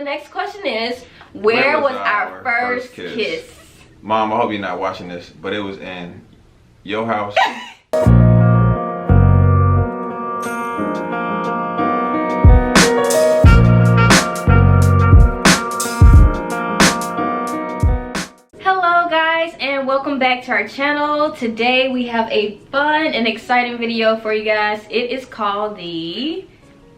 the next question is, where was our first kiss? Mom, I hope you're not watching this, but it was in your house. And welcome back to our channel. Today we have a fun and exciting video for you guys. It is called the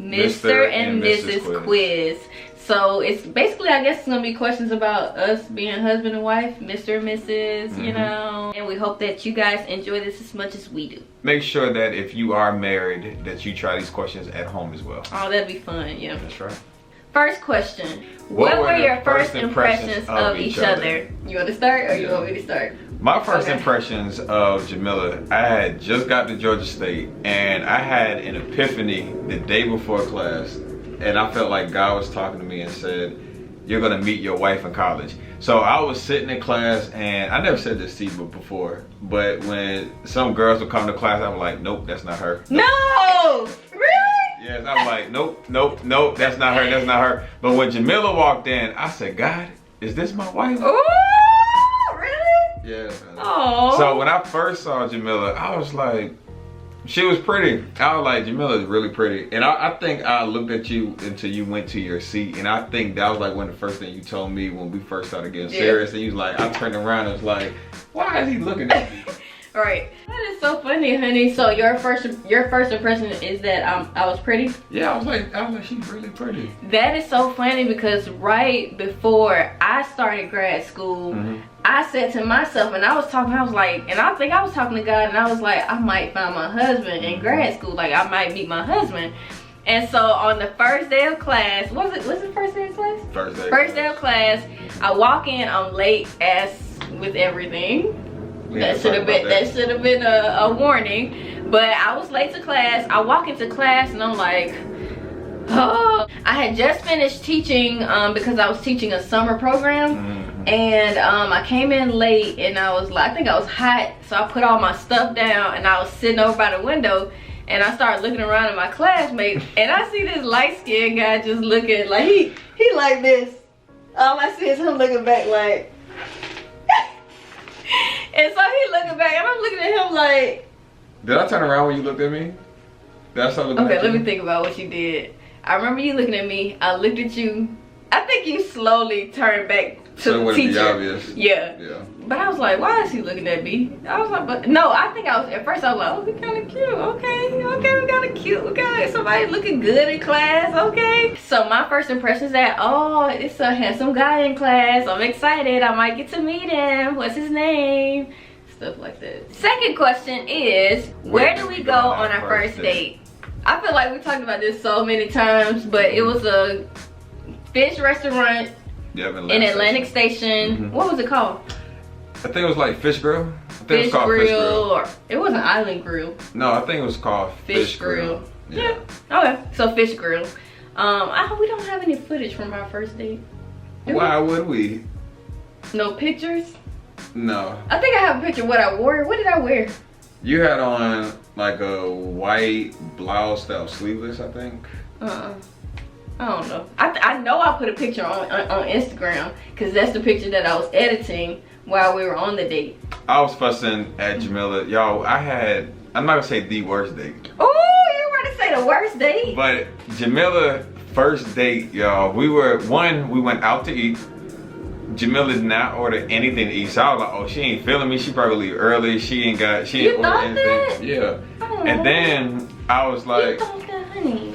Mr. and Mrs. Quiz. So it's basically, I guess it's gonna be questions about us being husband and wife, Mr. and Mrs., you know. And we hope that you guys enjoy this as much as we do. Make sure that if you are married, that you try these questions at home as well. Oh, that'd be fun, yeah. That's right. First question. What were your first impressions of each other? You want to start or you want me to start? My first impressions of Jamila, I had just got to Georgia State and I had an epiphany the day before class, and I felt like God was talking to me and said, you're gonna meet your wife in college. So I was sitting in class, and I never said this to you before, but when some girls would come to class, I was like, nope, that's not her. No! Really? Yes, I'm like, nope, nope, nope, that's not her, that's not her. But when Jamila walked in, I said, God, is this my wife? Ooh, really? Yeah. Oh. So when I first saw Jamila, I was like, she was pretty. I was like, Jamila is really pretty. And I think I looked at you until you went to your seat. And I think that was like one of the first things you told me when we first started getting serious. And you was like, I turned around and was like, why is he looking at me? Right. That is so funny, honey. So your first impression is that I was pretty? Yeah, I was like, she's really pretty. That is so funny because right before I started grad school, I said to myself, and I was talking to God, and I was like, I might find my husband in grad school. Like, I might meet my husband. And so on the first day of class, was it first day of class? First day of class, I walk in, I'm late as with everything. That should have been a warning, but I was late to class. I walk into class and I'm like, oh. I had just finished teaching because I was teaching a summer program, and I came in late and I was like, I think I was hot, so I put all my stuff down and I was sitting over by the window and I started looking around at my classmates and I see this light-skinned guy just looking like he like this. All I see is him looking back like. And so he looking back and I'm looking at him like. Did I turn around when you looked at me? That's something. Okay, let me think about what you did. I remember you looking at me. I looked at you. I think you slowly turned back to the teacher. Be obvious. Yeah. But I was like, why is he looking at me? I was like, but no, I think at first I was like, oh, we kind of cute. Okay, we kind of cute. We got somebody looking good in class. Okay. So my first impression is that, oh, it's a handsome guy in class. I'm excited. I might get to meet him. What's his name? Stuff like that. Second question is, where do we go on our first date? I feel like we talked about this so many times, but it was a fish restaurant in Atlantic Station. What was it called? I think it was like Fish Grill. Fish Grill, or it wasn't Island Grill. No, I think it was called Fish Grill. Yeah. Okay. So Fish Grill. We don't have any footage from our first date. Why would we? No pictures? No. I think I have a picture of what I wore. What did I wear? You had on like a white blouse that was sleeveless, I think. I don't know. I know I put a picture on Instagram because that's the picture that I was editing while we were on the date. I was fussing at Jamila. Y'all, I'm not gonna say the worst date. Oh, you were to say the worst date? But Jamila, first date, y'all, we went out to eat. Jamila did not order anything to eat, so I was like, oh, she ain't feeling me. She probably leave early. She ain't order anything. That? Yeah. Oh. And then I was like, you thought that, honey.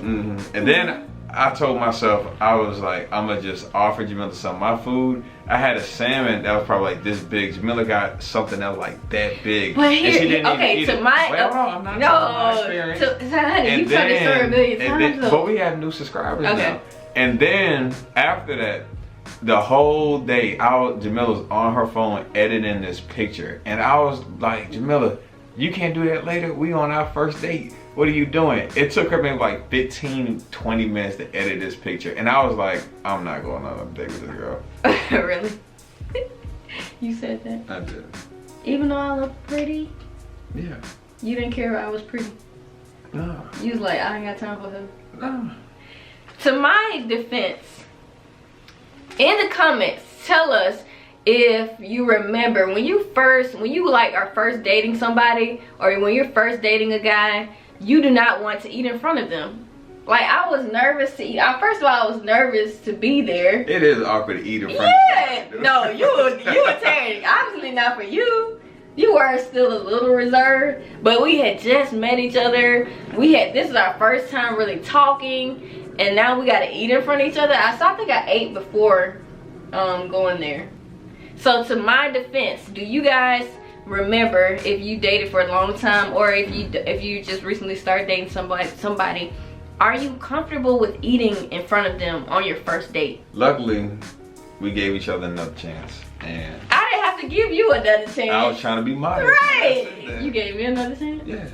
And then I told myself, I was like, I'm gonna just offer Jamila some of my food. I had a salmon that was probably like this big. Jamila got something that was like that big. But here, and she didn't even eat it. I'm not my experience. Honey, you told the story a million times. But we have new subscribers now. And then after that, the whole day, Jamila was on her phone editing this picture. And I was like, Jamila, you can't do that later. We on our first date. What are you doing? It took her maybe like 15-20 minutes to edit this picture. And I was like, I'm not going on a date with this girl. Really? You said that? I did. Even though I look pretty? Yeah. You didn't care if I was pretty? No. You was like, I ain't got time for her. No. To my defense, In the comments, tell us if you remember when you like are first dating somebody, or when you're first dating a guy, you do not want to eat in front of them. Like, I was nervous to eat. First of all, I was nervous to be there. It is awkward to eat in front of somebody. No, you were Terry. Obviously not for you. You were still a little reserved, but we had just met each other. This is our first time really talking, and now we gotta eat in front of each other. I think I ate before going there. So to my defense, do you guys remember if you dated for a long time, or if you just recently started dating somebody, are you comfortable with eating in front of them on your first date? Luckily, we gave each other another chance, and I didn't have to give you another chance. I was trying to be modest. Right. You gave me another chance? Yes.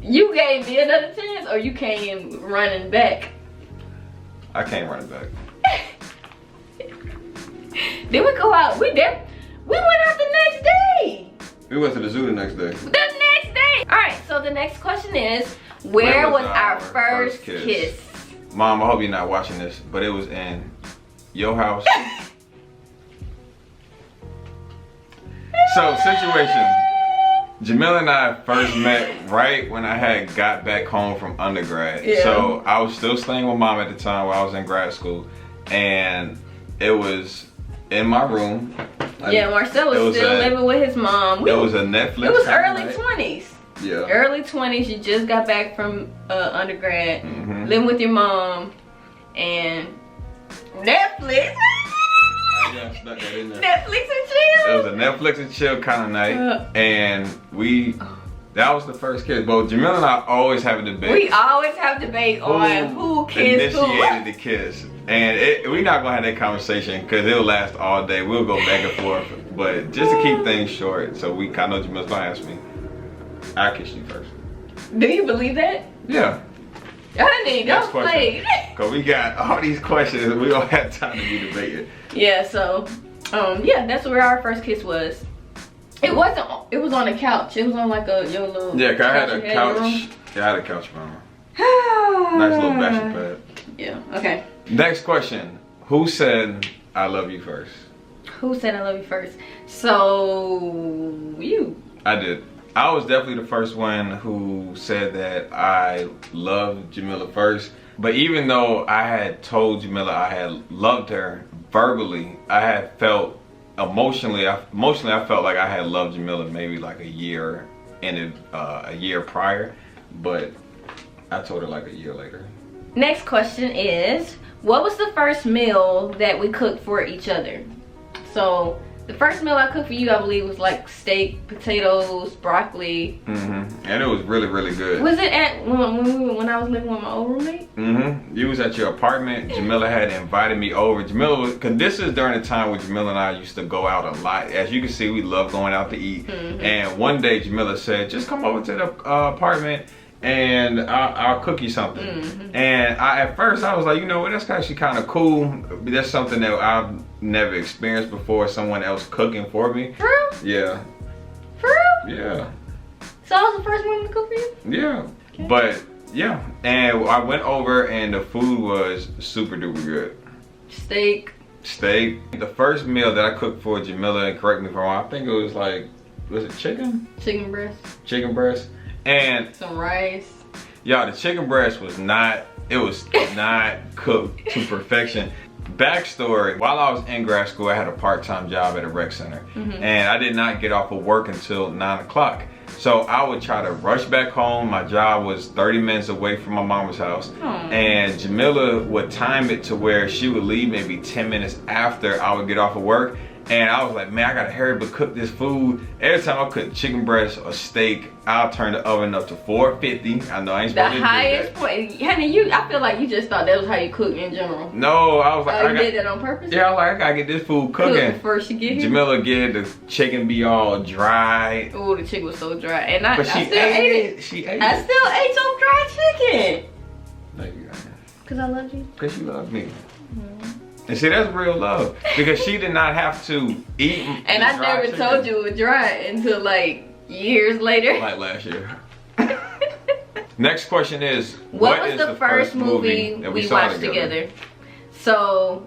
You gave me another chance, or you came running back? I came running back. Then we go out. We went out the next day. We went to the zoo the next day. The next day. All right. So the next question is, where was our first kiss? Mom, I hope you're not watching this, but it was in your house. So, situation. Jamila and I first met right when I had got back home from undergrad. Yeah. So I was still staying with mom at the time while I was in grad school, and it was in my room. Yeah, Marcel was still living with his mom. It was a Netflix. It was early 20s. Yeah. Early 20s. You just got back from undergrad, living with your mom, and Netflix. Yeah, stuck that in there. Netflix and chill. It was a Netflix and chill kind of night, and that was the first kiss. But Jamila and I always have a debate. We always have debate on who kissed who. Initiated the kiss, and we're not gonna have that conversation because it'll last all day. We'll go back and forth, but just to keep things short, so I know Jamila's gonna ask me. I kissed you first. Do you believe that? Yeah. Honey, don't play. Cause we got all these questions. We don't have time to be debating. Yeah. So, yeah, that's where our first kiss was. It wasn't. It was on a couch. It was on like your little. Yeah, cause I had a couch. Yeah, I had a couch, mama. Nice little bachelor pad. Yeah. Okay. Next question. Who said I love you first? Who said I love you first? So you. I did. I was definitely the first one who said that I loved Jamila first. But even though I had told Jamila I had loved her verbally, I had felt emotionally I felt like I had loved Jamila maybe like a year prior, but I told her like a year later. Next question is, what was the first meal that we cooked for each other? So the first meal I cooked for you, I believe, was like steak, potatoes, broccoli. And it was really, really good. Was it at when I was living with my old roommate? You was at your apartment. Jamila had invited me over. Cause this is during the time when Jamila and I used to go out a lot. As you can see, we love going out to eat. And one day Jamila said, just come over to the apartment and I'll cook you something. And at first I was like, you know what, that's actually kind of cool. That's something that I've never experienced before, someone else cooking for me. For real? Yeah. For real? Yeah. So I was the first one to cook for you? Yeah. Okay. But yeah, and I went over and the food was super duper good. Steak. The first meal that I cooked for Jamila, and correct me if I'm wrong, I think it was like, was it chicken? Chicken breast. Chicken breast. And some rice. Y'all, the chicken breast was not cooked to perfection. Backstory, while I was in grad school, I had a part-time job at a rec center. And I did not get off of work until 9 o'clock. So I would try to rush back home. My job was 30 minutes away from my mama's house. And Jamila would time it to where she would leave maybe 10 minutes after I would get off of work. And I was like, man, I gotta hurry up and cook this food. Every time I cook chicken breast or steak, I'll turn the oven up to 450. I know I ain't supposed to do that. The highest point. Honey, I feel like you just thought that was how you cook in general. No, I was like, you did that on purpose? Yeah, I was like, I gotta get this food cooking. Before she get here? Jamila get the chicken be all dry. Oh, the chicken was so dry. And I still ate it. She ate I still ate some dry chicken. No, you got it. Because I love you? Because you love me. And see, that's real love. Because she did not have to eat. And I never told you it was dry until like years later. Like last year. Next question is, what was the first movie we watched together? So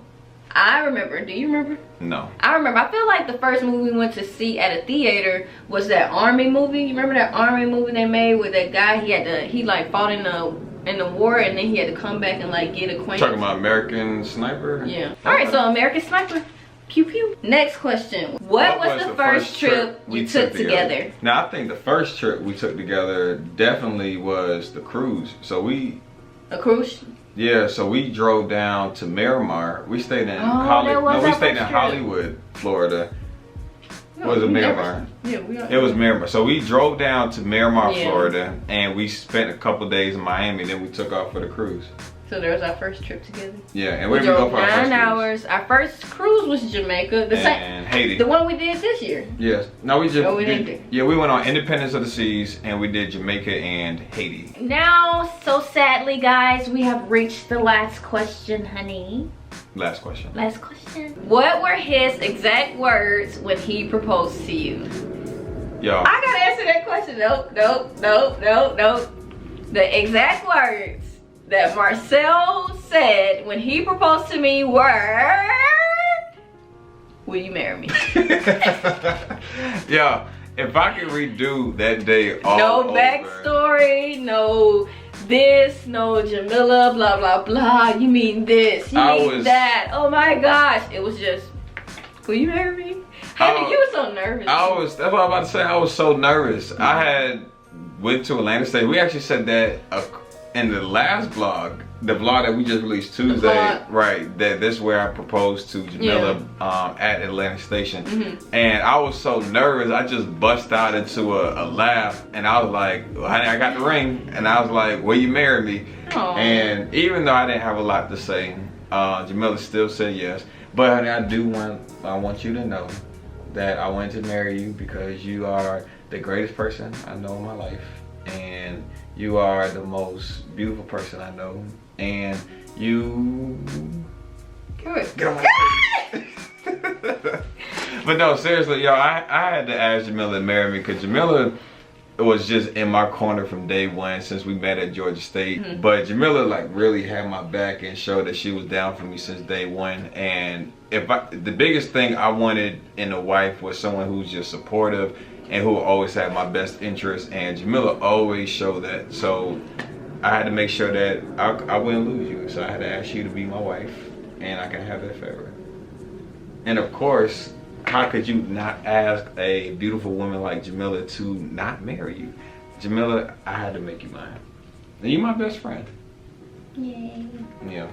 I remember. Do you remember? No. I remember. I feel like the first movie we went to see at a theater was that Army movie. You remember that Army movie they made with that guy? He like fought in the war, and then he had to come back and like get acquainted. Talking about American Sniper? Yeah. All right, so American Sniper. Pew pew. Next question. What was the first trip we took together? Now, I think the first trip we took together definitely was the cruise. So a cruise? Yeah, so we drove down to Miramar. We stayed in Hollywood, Florida. Was it Miramar? It was Miramar. So we drove down to Miramar, Florida, and we spent a couple days in Miami. Then we took off for the cruise. So there was our first trip together. Yeah, and we drove 9 hours. Our first cruise was Jamaica. And Haiti. The one we did this year. Yes. No, we just. Oh, we didn't. Yeah, we went on Independence of the Seas, and we did Jamaica and Haiti. Now, so sadly, guys, we have reached the last question, honey. Last question. Last question. What were his exact words when he proposed to you? Yo. I gotta answer that question. Nope. The exact words that Marcel said when he proposed to me were, will you marry me? Yo, if I could redo that day all no over. Backstory, no this, no Jamila, blah, blah, blah. You mean this, you mean that. Oh my gosh. It was just, will you marry me? Honey, you were so nervous. That's what I'm about to say. I was so nervous. I went to Atlanta State. We actually said that in the last vlog, the vlog that we just released Tuesday, right? That's where I proposed to Jamila at Atlanta Station, and I was so nervous. I just bust out into a laugh, and I was like, well, "Honey, I got the ring," and I was like, "Will you marry me?" Aww. And even though I didn't have a lot to say, Jamila still said yes. But honey, I want you to know that I wanted to marry you because you are the greatest person I know in my life, and you are the most beautiful person I know, and you get on my face. But no, seriously, y'all, I had to ask Jamila to marry me because Jamila was just in my corner from day one since we met at Georgia State. But Jamila like really had my back and showed that she was down for me since day one. And the biggest thing I wanted in a wife was someone who's just supportive and who always had my best interest, and Jamila always showed that. So I had to make sure that I wouldn't lose you. So I had to ask you to be my wife, and I can have that forever. And of course, how could you not ask a beautiful woman like Jamila to not marry you? Jamila, I had to make you mine. And you're my best friend. Yay. Yeah.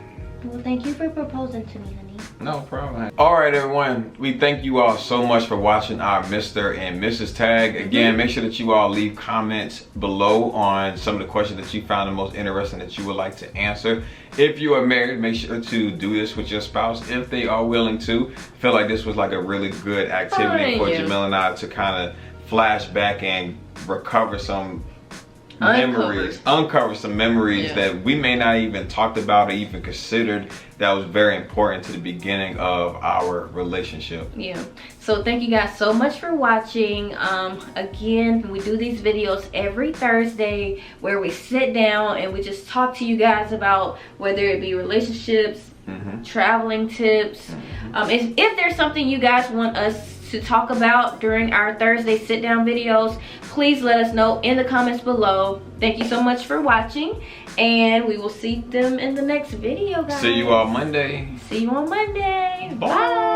Well, thank you for proposing to me, honey. No problem. All right, everyone. We thank you all so much for watching our Mr. and Mrs. Tag. Again, make sure that you all leave comments below on some of the questions that you found the most interesting that you would like to answer. If you are married, make sure to do this with your spouse if they are willing to. I feel like this was like a really good activity for Jamila and I to kind of flash back and recover some uncover some memories that we may not even talked about or even considered that was very important to the beginning of our relationship. Yeah, so thank you guys so much for watching. Again, we do these videos every Thursday where we sit down and we just talk to you guys about whether it be relationships, traveling tips, if there's something you guys want us to talk about during our Thursday sit down videos, please let us know in the comments below. Thank you so much for watching, and we will see them in the next video, guys. See you on Monday. See you on Monday. Bye. Bye.